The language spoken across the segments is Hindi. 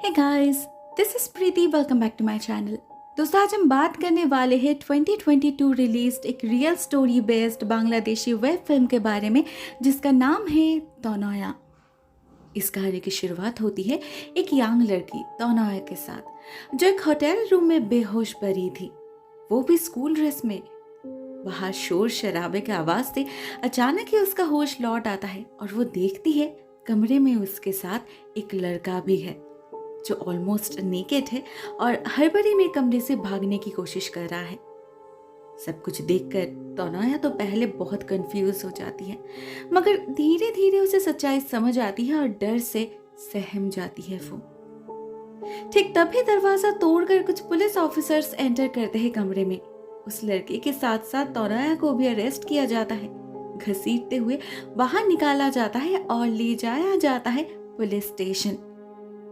Hey guys, this is Preeti. Welcome back to my channel. दोस्तों, आज हम बात करने वाले हैं 2022 रिलीज्ड एक real story based Bangladeshi web film के बारे में जिसका नाम है तौनाया। इस कहानी की शुरुआत होती है एक यंग लड़की तौनाया के साथ जो एक होटल रूम में बेहोश पड़ी थी, वो भी स्कूल ड्रेस में। बाहर शोर शराबे की आवाज से अचानक ही उसका होश लौट आता है और वो देखती है कमरे में उसके साथ एक लड़का भी है जो ऑलमोस्ट नेकेड है और हड़बड़ी में कमरे से भागने की कोशिश कर रहा है। सब कुछ देखकर तौनाया तो पहले बहुत कंफ्यूज हो जाती है, मगर धीरे धीरे उसे सच्चाई समझ आती है और डर से सहम जाती है वो। ठीक तभी दरवाजा तोड़कर कुछ पुलिस ऑफिसर्स एंटर करते हैं कमरे में। उस लड़के के साथ साथ तौनाया को भी अरेस्ट किया जाता है, घसीटते हुए बाहर निकाला जाता है और ले जाया जाता है पुलिस स्टेशन।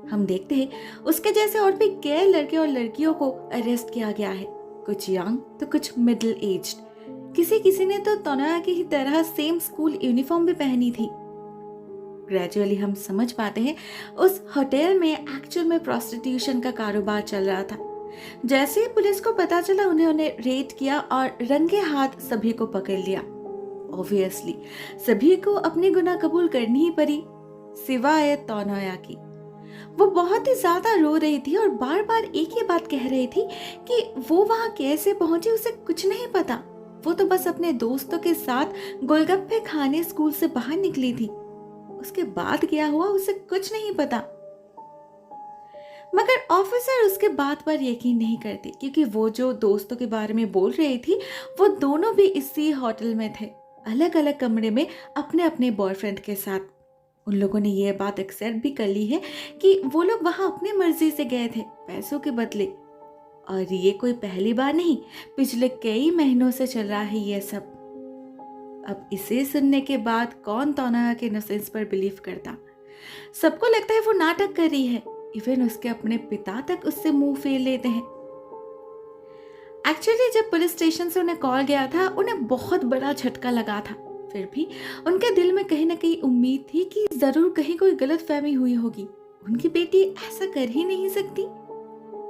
हम देखते हैं उसके जैसे और भी कई लड़के और लड़कियों को अरेस्ट किया गया है, कुछ यंग तो कुछ मिडिल एज्ड। किसी किसी ने तो तौनाया की ही तरह सेम स्कूल यूनिफॉर्म भी पहनी थी। ग्रेजुअली हम समझ पाते हैं उस होटल में एक्चुअल में प्रोस्टिट्यूशन का कारोबार चल रहा था। जैसे ही पुलिस को पता चला उन्हें रेड किया और रंगे हाथ सभी को पकड़ लिया। ऑब्वियसली सभी को अपनी गुनाह कबूल करनी ही पड़ी, सिवाय तौनाया की। वो बहुत ही ज्यादा रो रही थी और बार बार एक ही बात कह रही थी कि वो वहां कैसे पहुंची उसे कुछ नहीं पता। वो तो बस अपने दोस्तों के साथ गोलगप्पे खाने स्कूल से बाहर निकली थी, उसके बाद क्या हुआ उसे कुछ नहीं पता। मगर ऑफिसर उसके बात पर यकीन नहीं करते क्योंकि वो जो दोस्तों के बारे में बोल रही थी वो दोनों भी इसी होटल में थे, अलग अलग कमरे में अपने अपने बॉयफ्रेंड के साथ। उन लोगों ने यह बात एक्सेप्ट भी कर ली है कि वो लोग वहां अपनी मर्जी से गए थे पैसों के बदले। और ये कोई पहली बार नहीं, पिछले कई महीनों से चल रहा है ये सब। अब इसे सुनने के बाद कौन तौनाया के इनोसेंस पर बिलीव करता। सबको लगता है वो नाटक कर रही है, इवन उसके अपने पिता तक उससे मुंह फेर लेते हैं। एक्चुअली जब पुलिस स्टेशन से उन्हें कॉल गया था उन्हें बहुत बड़ा झटका लगा था। फिर भी उनके दिल में कहीं ना कहीं उम्मीद थी कि जरूर कहीं कोई गलतफहमी हुई होगी, उनकी बेटी ऐसा कर ही नहीं सकती।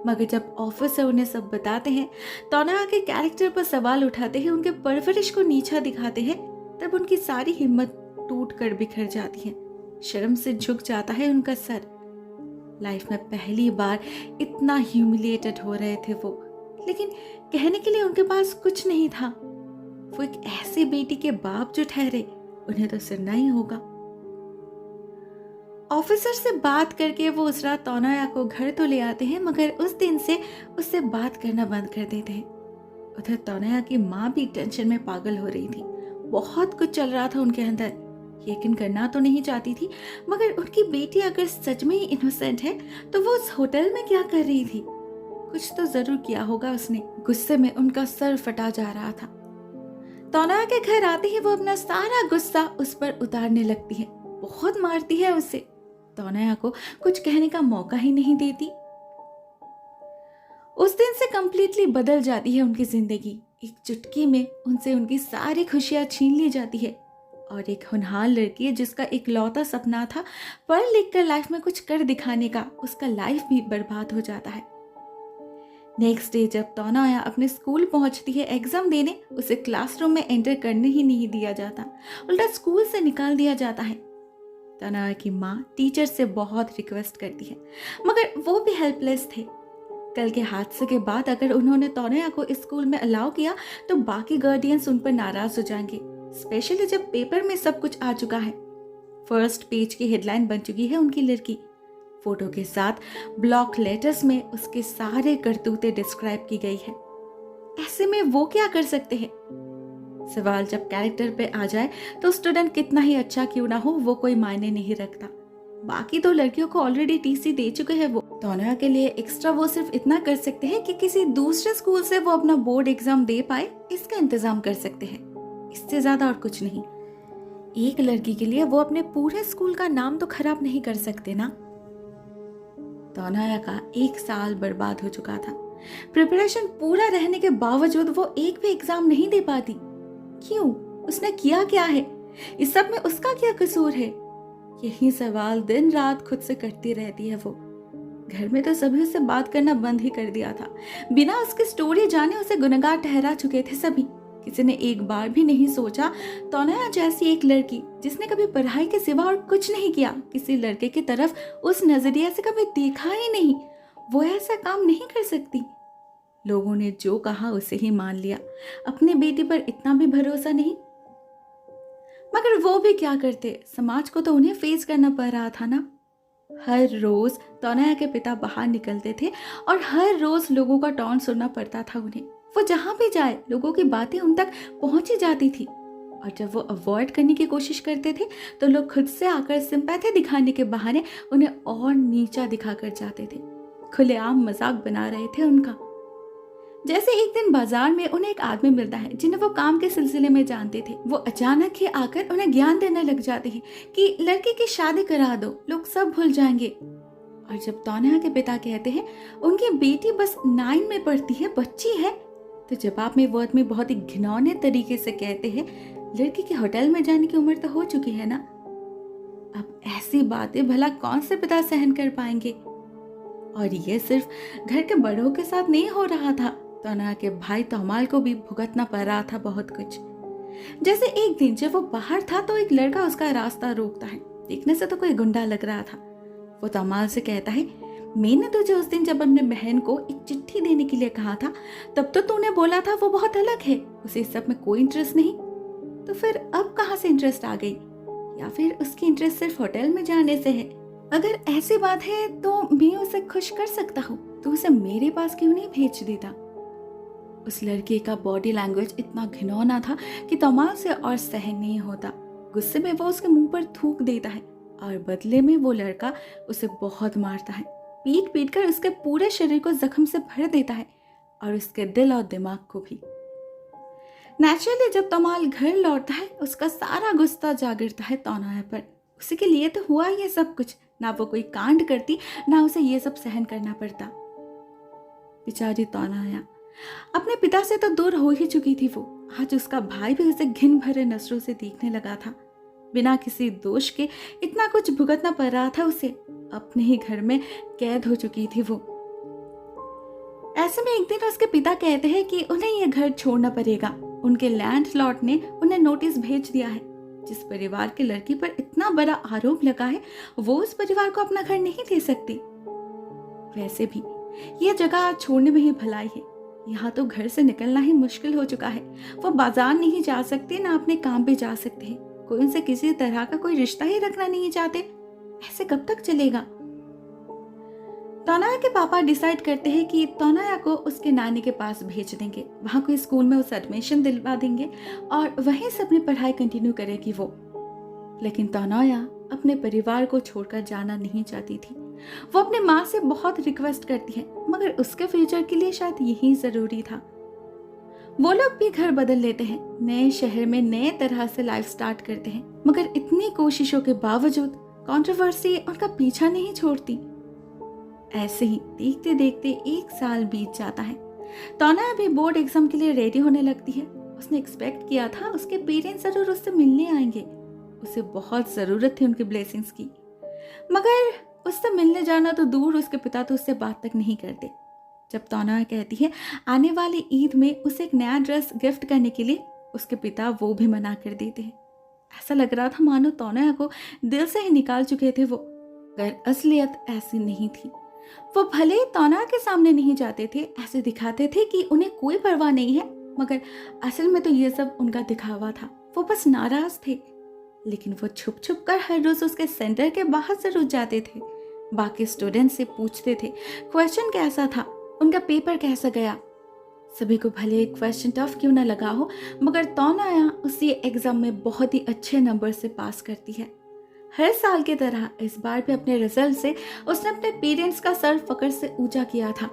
मगर जब ऑफिसर उन्हें सब बताते हैं, तौनाया के कैरेक्टर पर सवाल उठाते हैं, उनके परवरिश को नीचा दिखाते हैं, तब उनकी सारी हिम्मत टूट कर बिखर जाती है। शर्म से झुक जाता है उनका सर। लाइफ में पहली बार इतना ह्यूमिलिएटेड हो रहे थे वो, लेकिन कहने के लिए उनके पास कुछ नहीं था। वो एक ऐसी बेटी के बाप जो ठहरे, उन्हें तो सुनना ही होगा। ऑफिसर से बात करके वो उस रात तौनाया को घर तो ले आते हैं, मगर उस दिन से उससे बात करना बंद कर देते हैं। उधर तौनाया की माँ भी टेंशन में पागल हो रही थी। बहुत कुछ चल रहा था उनके अंदर, यकीन करना तो नहीं चाहती थी, मगर उनकी बेटी अगर सच में ही इनोसेंट है तो वो उस होटल में क्या कर रही थी। कुछ तो जरूर किया होगा उसने। गुस्से में उनका सर फटा जा रहा था। तौनाया के घर आते ही वो अपना सारा गुस्सा उस पर उतारने लगती है, बहुत मारती है उसे। तौनाया को कुछ कहने का मौका ही नहीं देती। उस दिन से कंप्लीटली बदल जाती है उनकी जिंदगी। एक चुटकी में उनसे उनकी सारी खुशियां छीन ली जाती है और एक होनहार लड़की है जिसका एक लौता सपना था पढ़ लिख कर लाइफ में कुछ कर दिखाने का, उसका लाइफ भी बर्बाद हो जाता है। नेक्स्ट डे जब तौनाया अपने स्कूल पहुंचती है एग्जाम देने, उसे क्लासरूम में एंटर करने ही नहीं दिया जाता, उल्टा स्कूल से निकाल दिया जाता है। तौनाया की माँ टीचर से बहुत रिक्वेस्ट करती है, मगर वो भी हेल्पलेस थे। कल के हादसे के बाद अगर उन्होंने तौनाया को इस स्कूल में अलाउ किया तो बाकी गार्डियंस उन पर नाराज हो जाएंगे, स्पेशली जब पेपर में सब कुछ आ चुका है। फर्स्ट पेज की हेडलाइन बन चुकी है उनकी लड़की, फोटो के साथ ब्लॉक लेटर्स में उसके सारे करतूते डिस्क्राइब की गई है। ऐसे में वो क्या कर सकते हैं। सवाल जब कैरेक्टर पे आ जाए तो स्टूडेंट कितना ही अच्छा क्यों ना हो वो कोई मायने नहीं रखता। बाकी तो लड़कियों को ऑलरेडी टीसी दे चुके हैं। वो तौनाया के लिए एक्स्ट्रा वो सिर्फ इतना कर सकते हैं कि किसी दूसरे स्कूल से वो अपना बोर्ड एग्जाम दे पाए, इसका इंतजाम कर सकते हैं, इससे ज्यादा और कुछ नहीं। एक लड़की के लिए वो अपने पूरे स्कूल का नाम तो खराब नहीं कर सकते ना। तौनाया का एक साल बर्बाद हो चुका था। प्रिपरेशन पूरा रहने के बावजूद वो एक भी एग्जाम नहीं दे पाती। क्यों? उसने किया क्या है? इस सब में उसका क्या कसूर है? यही सवाल दिन रात खुद से करती रहती है वो। घर में तो सभी उससे बात करना बंद ही कर दिया था। बिना उसकी स्टोरी जाने उसे गुनहगार ठहरा चुके थे सभी। किसी ने एक बार भी नहीं सोचा तौनया जैसी एक लड़की जिसने कभी पढ़ाई के सिवा और कुछ नहीं किया, किसी लड़के की तरफ उस नजरिए से कभी देखा ही नहीं, वो ऐसा काम नहीं कर सकती। लोगों ने जो कहा उसे ही मान लिया, अपनी बेटी पर इतना भी भरोसा नहीं। मगर वो भी क्या करते, समाज को तो उन्हें फेस करना पड़ रहा था ना। हर रोज तौनया के पिता बाहर निकलते थे और हर रोज लोगों का टॉन्ट सुनना पड़ता था उन्हें। वो जहां भी जाए लोगों की बातें उन तक पहुंच ही जाती थी, और जब वो अवॉइड करने की कोशिश करते थे तो लोग खुद से आकर सिंपैथी दिखाने के बहाने उन्हें और नीचा दिखाकर जाते थे, खुलेआम मजाक बना रहे थे उनका। जैसे एक दिन बाजार में उन्हें एक आदमी मिलता है जिन्हें वो काम के सिलसिले में जानते थे। वो अचानक ही आकर उन्हें ज्ञान देने लग जाते हैं कि लड़की की शादी करा दो, लोग सब भूल जाएंगे। और जब तौनया के पिता कहते हैं उनकी बेटी बस 9 में पढ़ती है, बच्ची है, तो जवाब में वो आदमी बहुत ही घिनौने तरीके से कहते हैं लड़की के होटल में जाने की उम्र तो हो चुकी है ना। अब ऐसी बातें भला कौन से पिता सहन कर पाएंगे। और ये सिर्फ घर के बड़ों के साथ नहीं हो रहा था, तौनया के भाई तौमाल को भी भुगतना पड़ रहा था बहुत कुछ। जैसे एक दिन जब वो बाहर था तो एक लड़का उसका रास्ता रोकता है। देखने से तो कोई गुंडा लग रहा था। वो तौमाल से कहता है मैंने तुझे उस दिन जब अपने बहन को एक चिट्ठी देने के लिए कहा था तब तो तूने बोला था वो बहुत अलग है, उसे इस सब में कोई इंटरेस्ट नहीं, तो फिर अब कहाँ से इंटरेस्ट आ गई? या फिर उसकी इंटरेस्ट सिर्फ होटल में जाने से है? अगर ऐसी बात है तो मैं उसे खुश कर सकता हूँ, तो उसे मेरे पास क्यों नहीं भेज देता? उस लड़के का बॉडी लैंग्वेज इतना घिनौना था कि तौमाल से और सहन नहीं होता। गुस्से में वो उसके मुंह पर थूक देता है और बदले में वो लड़का उसे बहुत मारता है, पीट पीट कर उसके पूरे शरीर को जख्म से भर देता है और उसके दिल और दिमाग को भी। नेचुरली जब तौमाल घर लौटता है उसका सारा गुस्सा जा गिरता है तौनया पर। उसी के लिए तो हुआ ये सब कुछ, ना वो कोई कांड करती ना उसे ये सब सहन करना पड़ता। बेचारी तौनया अपने पिता से तो दूर हो ही चुकी थी। वो आज उसका भाई भी उसे घिन भरे नजरों से देखने लगा था। बिना किसी दोष के इतना कुछ भुगतना पड़ रहा था उसे। अपने ही घर में कैद हो चुकी थी वो। ऐसे में एक दिन उसके पिता कहते हैं कि उन्हें यह घर छोड़ना पड़ेगा। उनके लैंडलॉर्ड ने उन्हें नोटिस भेज दिया है। जिस परिवार की लड़की पर इतना बड़ा आरोप लगा है वो उस परिवार को अपना घर नहीं दे सकती। वैसे भी यह जगह छोड़ने में ही भलाई है। यहाँ तो घर से निकलना ही मुश्किल हो चुका है। वो बाजार नहीं जा सकते, ना अपने काम पे जा सकते हैं। कोई उनसे किसी तरह का कोई रिश्ता ही रखना नहीं चाहते। ऐसे कब तक चलेगा? तौनया के पापा डिसाइड करते हैं कि तौनया को उसके नानी के पास भेज देंगे। वहाँ कोई स्कूल में उसे एडमिशन दिलवा देंगे और वहीं से अपनी पढ़ाई कंटिन्यू करेगी वो। लेकिन तौनया अपने परिवार को छोड़कर जाना नहीं चाहती थी। वो अपनी माँ से बहुत रिक्वेस्ट करती है, मगर उसके फ्यूचर के लिए शायद यही जरूरी था। वो लोग भी घर बदल लेते हैं, नए शहर में नए तरह से लाइफ स्टार्ट करते हैं। मगर इतनी कोशिशों के बावजूद कंट्रोवर्सी उनका पीछा नहीं छोड़ती। ऐसे ही देखते देखते 1 साल बीत जाता है। तौनया भी बोर्ड एग्जाम के लिए रेडी होने लगती है। उसने एक्सपेक्ट किया था उसके पेरेंट्स जरूर उससे मिलने आएंगे। उसे बहुत जरूरत थी उनकी ब्लेसिंग्स की। मगर उससे मिलने जाना तो दूर, उसके पिता तो उससे बात तक नहीं करते। जब तौनया कहती है आने वाली ईद में उसे एक नया ड्रेस गिफ्ट करने के लिए, उसके पिता वो भी मना कर देते हैं। ऐसा लग रहा था मानो तौनया को दिल से ही निकाल चुके थे वो। मगर असलियत ऐसी नहीं थी। वो भले ही तौनया के सामने नहीं जाते थे, ऐसे दिखाते थे कि उन्हें कोई परवाह नहीं है, मगर असल में तो ये सब उनका दिखावा था। वो बस नाराज थे। लेकिन वो छुप छुप कर हर रोज उसके सेंटर के बाहर जरूर जाते थे। बाकी स्टूडेंट से पूछते थे क्वेश्चन कैसा था, उनका पेपर कैसा गया। सभी को भले क्वेश्चन टफ क्यों ना लगा हो, मगर तौनया उसी एग्जाम में बहुत ही अच्छे नंबर से पास करती है। हर साल की तरह इस बार भी अपने रिजल्ट से उसने अपने पेरेंट्स का सर फकर से ऊंचा किया था।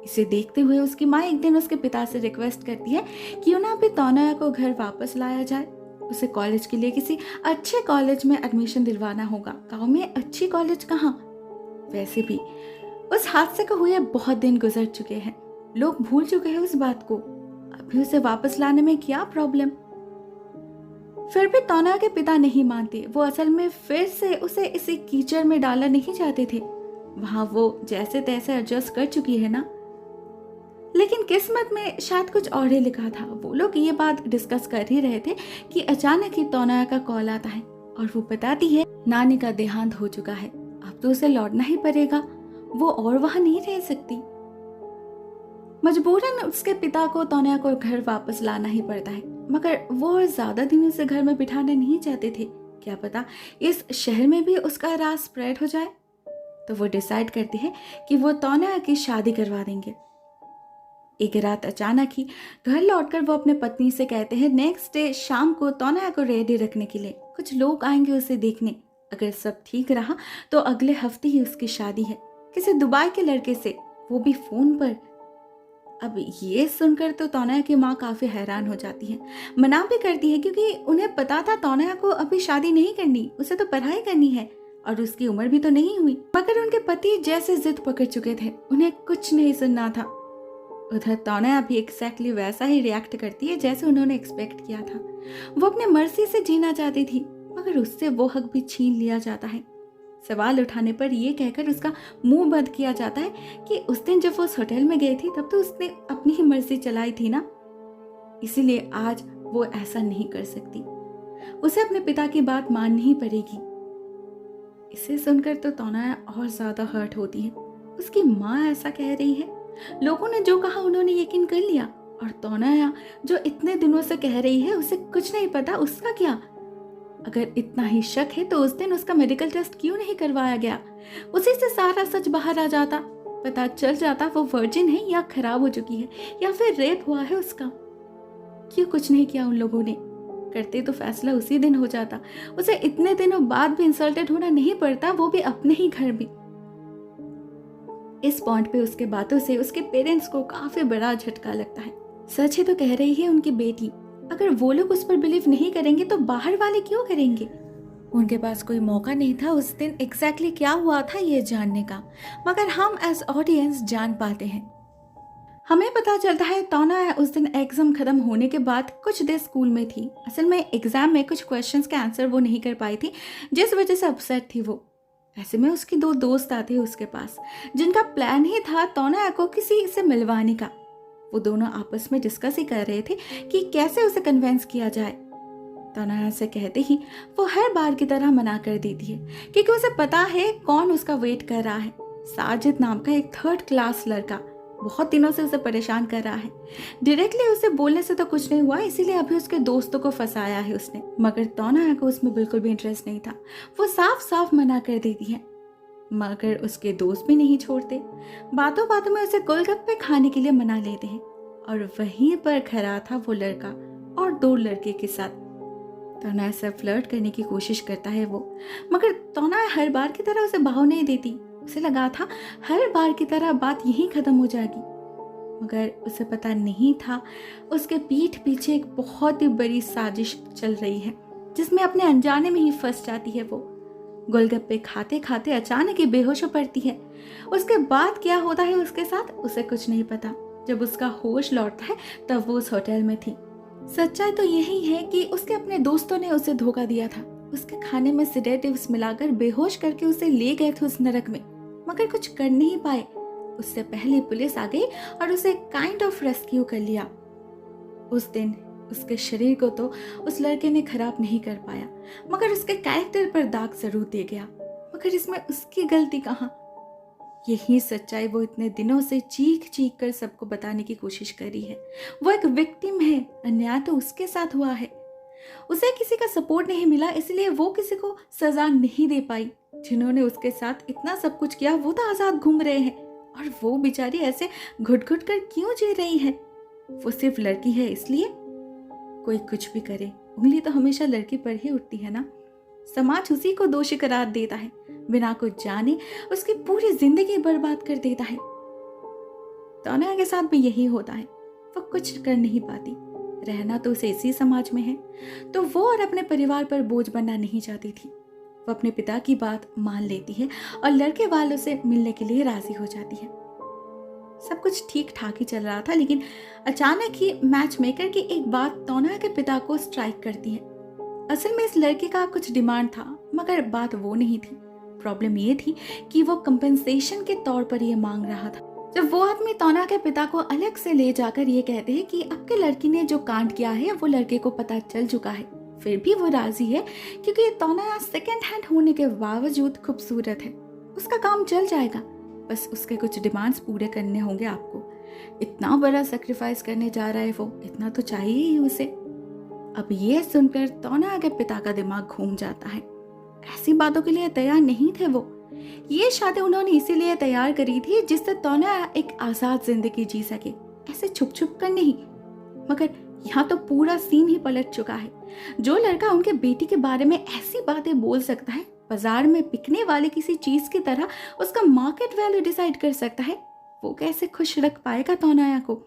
इसे देखते हुए उसकी माँ एक दिन उसके पिता से रिक्वेस्ट करती है कि उन्हें भी तौनया को घर वापस लाया जाए। उसे कॉलेज के लिए किसी अच्छे कॉलेज में एडमिशन दिलवाना होगा। गांव में अच्छी कॉलेज कहाँ? वैसे भी उस हादसे को हुए बहुत दिन गुजर चुके हैं। लोग भूल चुके हैं उस बात को। अभी उसे वापस लाने में क्या प्रॉब्लम? फिर भी तौनया के पिता नहीं मानते। वो असल में फिर से उसे इसी कीचड़ में डालना नहीं चाहते थे। वहाँ वो जैसे तैसे एडजस्ट कर चुकी है ना। लेकिन किस्मत में शायद कुछ और ही लिखा था। वो लोग ये बात डिस्कस कर ही रहे थे कि अचानक ही तोनाया का कॉल आता है और वो बताती है नानी का देहांत हो चुका है, अब तो उसे लौटना ही पड़ेगा, वो और वहां नहीं रह सकती। मजबूरन उसके पिता को तोनाया को घर वापस लाना ही पड़ता है, मगर वो और ज्यादा दिन उसे घर में बिठाना नहीं चाहते थे। क्या पता इस शहर में भी उसका राज स्प्रेड हो जाए। तो वो डिसाइड करती है कि वो तोनाया की शादी करवा देंगे। एक रात अचानक ही घर लौटकर वो अपने पत्नी से कहते हैं नेक्स्ट डे शाम को तोनाया को रेडी रखने के लिए कुछ लोग आएंगे उसे देखने। अगर सब ठीक रहा तो अगले हफ्ते ही उसकी शादी है किसी दुबई के लड़के से, वो भी फोन पर। अब ये सुनकर तो तोनाया की माँ काफी हैरान हो जाती है, मना भी करती है क्योंकि उन्हें पता था तोनाया को अभी शादी नहीं करनी, उसे तो पढ़ाई करनी है और उसकी उम्र भी तो नहीं हुई। मगर उनके पति जैसे जिद पकड़ चुके थे, उन्हें कुछ नहीं सुनना था। उधर तोनाया भी एग्जैक्टली वैसा ही रिएक्ट करती है जैसे उन्होंने एक्सपेक्ट किया था। वो अपने मर्जी से जीना चाहती थी, मगर उससे वो हक भी छीन लिया जाता है। सवाल उठाने पर यह कहकर उसका मुंह बंद किया जाता है कि उस दिन जब वो उस होटल में गई थी तब तो उसने अपनी ही मर्जी चलाई थी ना, इसीलिए आज वो ऐसा नहीं कर सकती, उसे अपने पिता की बात माननी ही पड़ेगी। इसे सुनकर तो तोनाया और ज्यादा हर्ट होती है। उसकी माँ ऐसा कह रही है, लोगों ने जो कहा उन्होंने यकीन कर लिया, और तोनाया जो इतने दिनों से कह रही है उसे कुछ नहीं पता, उसका क्या? अगर इतना ही शक है तो उस दिन उसका मेडिकल टेस्ट क्यों नहीं करवाया गया? उसी से सारा सच बाहर आ जाता, पता चल जाता वो वर्जिन है या खराब हो चुकी है या फिर रेप हुआ है उसका। क्यों कुछ नहीं किया उन लोगों ने? करते तो फैसला उसी दिन हो जाता, उसे इतने दिनों बाद भी इंसल्टेड होना नहीं पड़ता, वो भी अपने ही घर में। इस पॉइंट पे उसके बातों से उसके पेरेंट्स को काफी बड़ा झटका लगता है। सच ही तो कह रही है उनकी बेटी, अगर वो लोग उस पर बिलीव नहीं करेंगे तो बाहर वाले क्यों करेंगे? उनके पास कोई मौका नहीं था उस दिन एग्जैक्टली क्या हुआ था ये जानने का, मगर हम एज ऑडियंस जान पाते हैं। हमें पता चलता है तोनाया उस दिन एग्जाम खत्म होने के बाद कुछ देर स्कूल में थी। असल में एग्जाम में कुछ क्वेश्चंस के आंसर वो नहीं कर पाई थी, जिस वजह से अपसेट थी वो। ऐसे में उसकी दो दोस्त आते उसके पास, जिनका प्लान ही था तोनाया को किसी से मिलवाने का। वो दोनों आपस में डिस्कस ही कर रहे थे कि कैसे उसे कन्विंस किया जाए। तोनाया से कहते ही वो हर बार की तरह मना कर देती है क्योंकि उसे पता है कौन उसका वेट कर रहा है। साजिद नाम का एक 3rd क्लास लड़का बहुत दिनों से उसे परेशान कर रहा है। डायरेक्टली उसे बोलने से तो कुछ नहीं हुआ, इसीलिए अभी उसके दोस्तों को फंसाया है उसने, मगर तोनाया को उसमें बिल्कुल भी इंटरेस्ट नहीं था। वो साफ साफ मना कर देती है, मगर उसके दोस्त भी नहीं छोड़ते। बातों बातों में उसे गोलगप्पे खाने के लिए मना लेते हैं और वहीं पर खड़ा था वो लड़का और 2 लड़के के साथ। तोनाया से फ्लर्ट करने की कोशिश करता है वो, मगर तोनाया हर बार की तरह उसे भाव नहीं देती। उसे लगा था हर बार की तरह बात यहीं खत्म हो जाएगी, मगर उसे पता नहीं था उसके पीठ पीछे एक बहुत ही बड़ी साजिश चल रही है, जिसमें अपने अनजाने में ही फंस जाती है वो। गोलगप्पे खाते खाते अचानक ही बेहोश हो पड़ती है। उसके बाद क्या होता है उसके साथ उसे कुछ नहीं पता। जब उसका होश लौटता है तब वो उस होटल में थी। सच्चाई तो यही है कि उसके अपने दोस्तों ने उसे धोखा दिया था। उसके खाने में सिडेटिव्स मिलाकर बेहोश करके उसे ले गए थे उस नरक में, मगर कुछ कर नहीं पाए। उससे पहले पुलिस आ गई और उसे काइंड ऑफ रेस्क्यू कर लिया। उस दिन उसके शरीर को तो उस लड़के ने खराब नहीं कर पाया, मगर उसके कैरेक्टर पर दाग जरूर दे गया। मगर इसमें उसकी गलती कहाँ? यही सच्चाई वो इतने दिनों से चीख चीख कर सबको बताने की कोशिश कर रही है। वो एक विक्टिम है, अन्याय तो उसके साथ हुआ है। उसे किसी का सपोर्ट नहीं मिला, इसलिए वो किसी को सजा नहीं दे पाई। जिन्होंने उसके साथ इतना सब कुछ किया वो तो आजाद घूम रहे हैं, और वो बेचारी ऐसे घुट घुट कर क्यों जी रही है? वो सिर्फ लड़की है इसलिए? कोई कुछ भी करे, उंगली तो हमेशा लड़की पर ही उठती है ना। समाज उसी को दोषी करार देता है, बिना कुछ जाने उसकी पूरी जिंदगी बर्बाद कर देता है। तोनाया के साथ भी यही होता है। वो कुछ कर नहीं पाती, रहना तो उसे इसी समाज में है, तो वो और अपने परिवार पर बोझ बनना नहीं चाहती थी। वो अपने पिता की बात मान लेती है और लड़के वालों से मिलने के लिए राजी हो जाती है। सब कुछ ठीक ठाक ही चल रहा था, लेकिन अचानक ही मैच मेकर की एक बात तोनाया के पिता को स्ट्राइक करती है। असल में इस लड़के का कुछ डिमांड था, मगर बात वो नहीं थी। प्रॉब्लम ये थी कि वो कंपेंसेशन के तौर पर ये मांग रहा था। जब वो आदमी तोना के पिता को अलग से ले जाकर ये कहते हैं कि आपके लड़की ने जो कांड किया है वो लड़के को पता चल चुका है, फिर भी वो राजी है क्योंकि तोना सेकेंड हैंड होने के बावजूद खूबसूरत है, उसका काम चल जाएगा, बस उसके कुछ डिमांड्स पूरे करने होंगे आपको। इतना बड़ा सेक्रीफाइस करने जा रहा है वो, इतना तो चाहिए ही उसे। अब ये सुनकर तोना के पिता का दिमाग घूम जाता है। ऐसी बातों के लिए तैयार नहीं थे वो। ये शादी उन्होंने इसीलिए तैयार करी थी जिससे तोना एक आजाद जिंदगी जी सके, ऐसे छुप छुप कर नहीं। मगर यहाँ तो पूरा सीन ही पलट चुका है। जो लड़का उनके बेटी के बारे में ऐसी बातें बोल सकता है, बाजार में बिकने वाले किसी चीज की तरह उसका मार्केट वैल्यू डिसाइड कर सकता है, वो कैसे खुश रख पाएगा तोनाया को।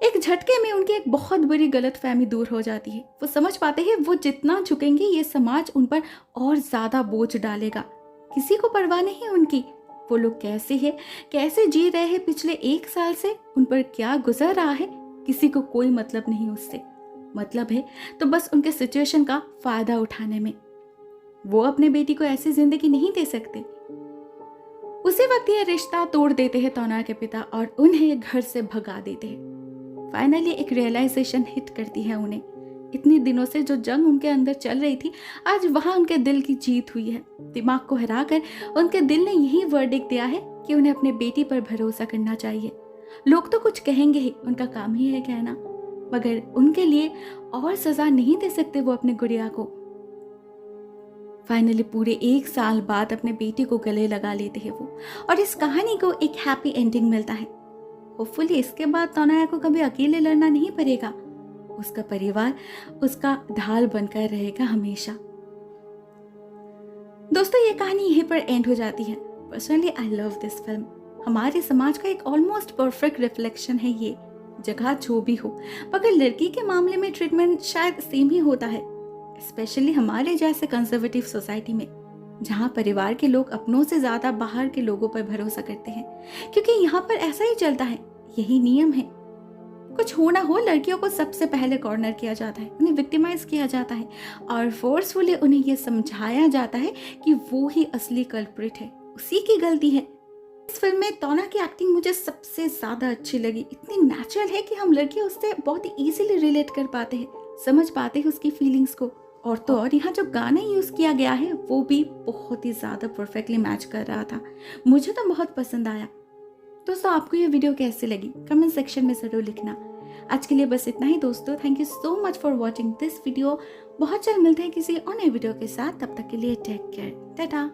एक झटके में उनकी एक बहुत बड़ी गलतफहमी दूर हो जाती है। वो समझ पाते हैं वो जितना झुकेंगे ये समाज उन पर और ज्यादा बोझ डालेगा। किसी को परवाह नहीं उनकी, वो लोग कैसे हैं, कैसे जी रहे हैं पिछले 1 साल से, उन पर क्या गुजर रहा है, किसी को कोई मतलब नहीं उससे। मतलब है तो बस उनके सिचुएशन का फायदा उठाने में। वो अपने बेटी को ऐसी जिंदगी नहीं दे सकते। उसी वक्त ये रिश्ता तोड़ देते हैं तोना के पिता और उन्हें घर से भगा देते हैं। फाइनली एक रियलाइजेशन हिट करती है उन्हें। इतने दिनों से जो जंग उनके अंदर चल रही थी, आज वहां उनके दिल की जीत हुई है। दिमाग को हराकर उनके दिल ने यही वर्डिक्ट दिया है कि उन्हें अपने बेटी पर भरोसा करना चाहिए। लोग तो कुछ कहेंगे ही, उनका काम ही है कहना, मगर उनके लिए और सजा नहीं दे सकते वो अपने गुड़िया को। फाइनली पूरे 1 साल बाद अपने बेटी को गले लगा लेते हैं वो, और इस कहानी को एक हैप्पी एंडिंग मिलता है। होपफुली इसके बाद तोनाया को कभी अकेले लड़ना नहीं पड़ेगा, उसका परिवार उसका ढाल बनकर रहेगा हमेशा। दोस्तों, ये कहानी यहीं पर एंड हो जाती है। Personally I love this film. हमारे समाज का एक ऑलमोस्ट परफेक्ट रिफ्लेक्शन है ये, जगह जो भी हो, मगर लड़की के मामले में ट्रीटमेंट शायद सेम ही होता है, स्पेशली हमारे जैसे कंजर्वेटिव सोसाइटी में, जहाँ परिवार के लोग अपनों से ज्यादा बाहर के लोगों पर भरोसा करते हैं, क्योंकि यहाँ पर ऐसा ही चलता है, यही नियम है। कुछ हो ना हो, लड़कियों को सबसे पहले कॉर्नर किया जाता है, उन्हें विक्टिमाइज किया जाता है और फोर्सफुली उन्हें यह समझाया जाता है कि वो ही असली कल्प्रिट है, उसी की गलती है। इस फिल्म में तोना की एक्टिंग मुझे सबसे ज्यादा अच्छी लगी। इतनी नेचुरल है कि हम लड़कियां उससे बहुत ही इजीली रिलेट कर पाते हैं, समझ पाते हैं उसकी फीलिंग्स को। और तो और यहाँ जो गाना यूज किया गया है वो भी बहुत ही ज्यादा परफेक्टली मैच कर रहा था, मुझे तो बहुत पसंद आया। दोस्तों, आपको ये वीडियो कैसी लगी कमेंट सेक्शन में जरूर लिखना। आज के लिए बस इतना ही दोस्तों। Thank you so much for watching this video. बहुत जल्द मिलते हैं किसी और नए वीडियो के साथ, तब तक के लिए टेक केयर, टाटा।